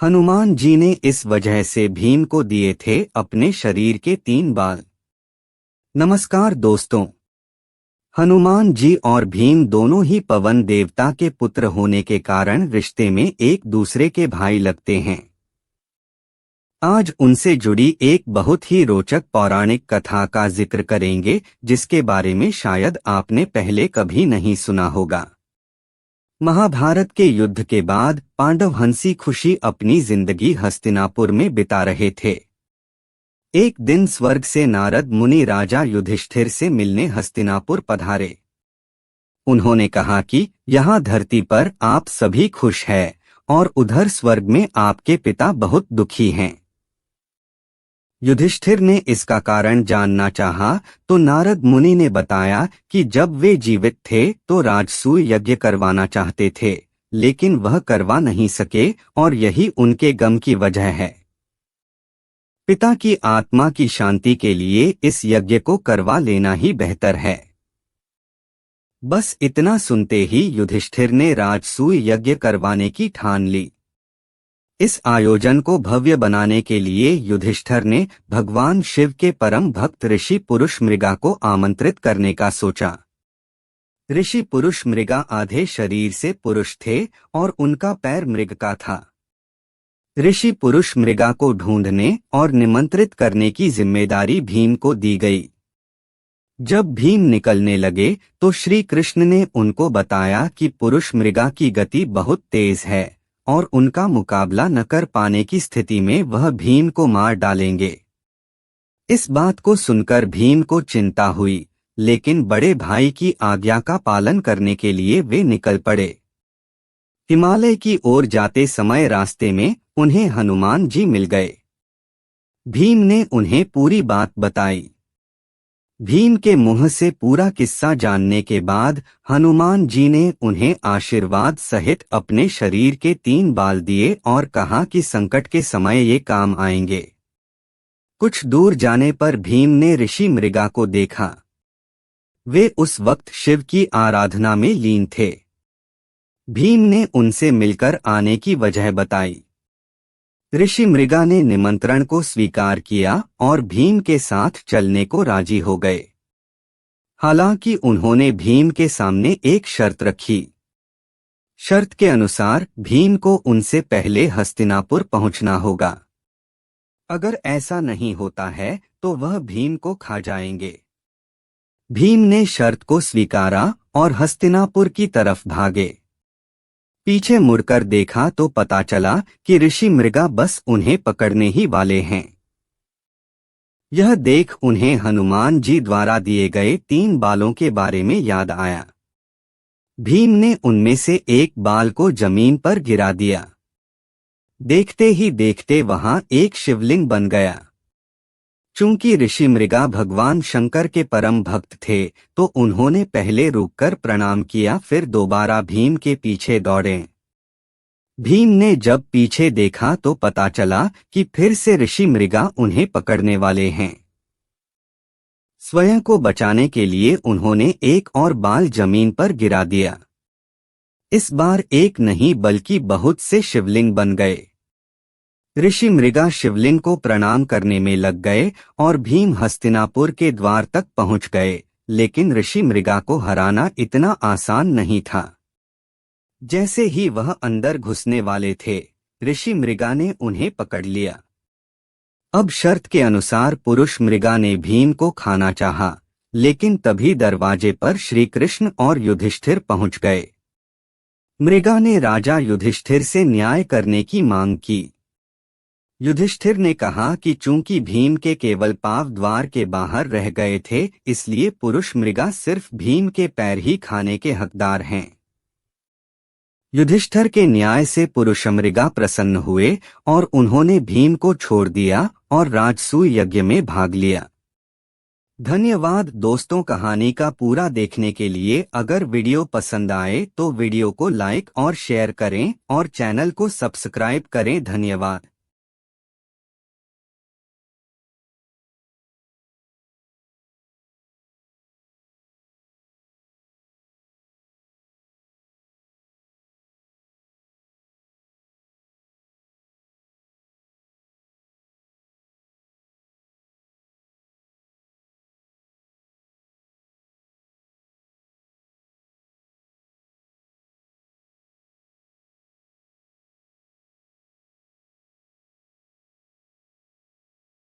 हनुमान जी ने इस वजह से भीम को दिए थे अपने शरीर के 3 बाल। नमस्कार दोस्तों। हनुमान जी और भीम दोनों ही पवन देवता के पुत्र होने के कारण रिश्ते में एक दूसरे के भाई लगते हैं। आज उनसे जुड़ी एक बहुत ही रोचक पौराणिक कथा का जिक्र करेंगे, जिसके बारे में शायद आपने पहले कभी नहीं सुना होगा। महाभारत के युद्ध के बाद पांडव हंसी खुशी अपनी जिंदगी हस्तिनापुर में बिता रहे थे। एक दिन स्वर्ग से नारद मुनि राजा युधिष्ठिर से मिलने हस्तिनापुर पधारे। उन्होंने कहा कि यहाँ धरती पर आप सभी खुश हैं और उधर स्वर्ग में आपके पिता बहुत दुखी हैं। युधिष्ठिर ने इसका कारण जानना चाहा तो नारद मुनि ने बताया कि जब वे जीवित थे तो राजसूय यज्ञ करवाना चाहते थे, लेकिन वह करवा नहीं सके और यही उनके गम की वजह है। पिता की आत्मा की शांति के लिए इस यज्ञ को करवा लेना ही बेहतर है। बस इतना सुनते ही युधिष्ठिर ने राजसूय यज्ञ करवाने की ठान ली। इस आयोजन को भव्य बनाने के लिए युधिष्ठिर ने भगवान शिव के परम भक्त ऋषि पुरुष मृगा को आमंत्रित करने का सोचा। ऋषि पुरुष मृगा आधे शरीर से पुरुष थे और उनका पैर मृग का था। ऋषि पुरुष मृगा को ढूंढने और निमंत्रित करने की जिम्मेदारी भीम को दी गई। जब भीम निकलने लगे तो श्री कृष्ण ने उनको बताया कि पुरुष मृगा की गति बहुत तेज है और उनका मुकाबला न कर पाने की स्थिति में वह भीम को मार डालेंगे। इस बात को सुनकर भीम को चिंता हुई, लेकिन बड़े भाई की आज्ञा का पालन करने के लिए वे निकल पड़े। हिमालय की ओर जाते समय रास्ते में उन्हें हनुमान जी मिल गए। भीम ने उन्हें पूरी बात बताई। भीम के मुंह से पूरा किस्सा जानने के बाद हनुमान जी ने उन्हें आशीर्वाद सहित अपने शरीर के 3 बाल दिए और कहा कि संकट के समय ये काम आएंगे। कुछ दूर जाने पर भीम ने ऋषि मृगा को देखा। वे उस वक्त शिव की आराधना में लीन थे। भीम ने उनसे मिलकर आने की वजह बताई। ऋषि मृगा ने निमंत्रण को स्वीकार किया और भीम के साथ चलने को राजी हो गए। हालांकि उन्होंने भीम के सामने एक शर्त रखी। शर्त के अनुसार भीम को उनसे पहले हस्तिनापुर पहुंचना होगा। अगर ऐसा नहीं होता है तो वह भीम को खा जाएंगे। भीम ने शर्त को स्वीकारा और हस्तिनापुर की तरफ भागे। पीछे मुड़कर देखा तो पता चला कि ऋषि मृगा बस उन्हें पकड़ने ही वाले हैं। यह देख उन्हें हनुमान जी द्वारा दिए गए 3 बालों के बारे में याद आया। भीम ने उनमें से एक बाल को जमीन पर गिरा दिया। देखते ही देखते वहां एक शिवलिंग बन गया। चूंकि ऋषि मृगा भगवान शंकर के परम भक्त थे तो उन्होंने पहले रुककर प्रणाम किया, फिर दोबारा भीम के पीछे दौड़े। भीम ने जब पीछे देखा तो पता चला कि फिर से ऋषि मृगा उन्हें पकड़ने वाले हैं। स्वयं को बचाने के लिए उन्होंने एक और बाल जमीन पर गिरा दिया। इस बार एक नहीं बल्कि बहुत से शिवलिंग बन गए। ऋषि मृगा शिवलिंग को प्रणाम करने में लग गए और भीम हस्तिनापुर के द्वार तक पहुंच गए, लेकिन ऋषि मृगा को हराना इतना आसान नहीं था। जैसे ही वह अंदर घुसने वाले थे, ऋषि मृगा ने उन्हें पकड़ लिया। अब शर्त के अनुसार पुरुष मृगा ने भीम को खाना चाहा, लेकिन तभी दरवाजे पर श्री कृष्ण और युधिष्ठिर पहुंच गए। मृगा ने राजा युधिष्ठिर से न्याय करने की मांग की। युधिष्ठिर ने कहा कि चूंकि भीम के केवल पांव द्वार के बाहर रह गए थे, इसलिए पुरुष मृगा सिर्फ भीम के पैर ही खाने के हकदार हैं। युधिष्ठिर के न्याय से पुरुष मृगा प्रसन्न हुए और उन्होंने भीम को छोड़ दिया और राजसूय यज्ञ में भाग लिया। धन्यवाद दोस्तों। कहानी का पूरा देखने के लिए अगर वीडियो पसंद आए तो वीडियो को लाइक और शेयर करें और चैनल को सब्सक्राइब करें। धन्यवाद।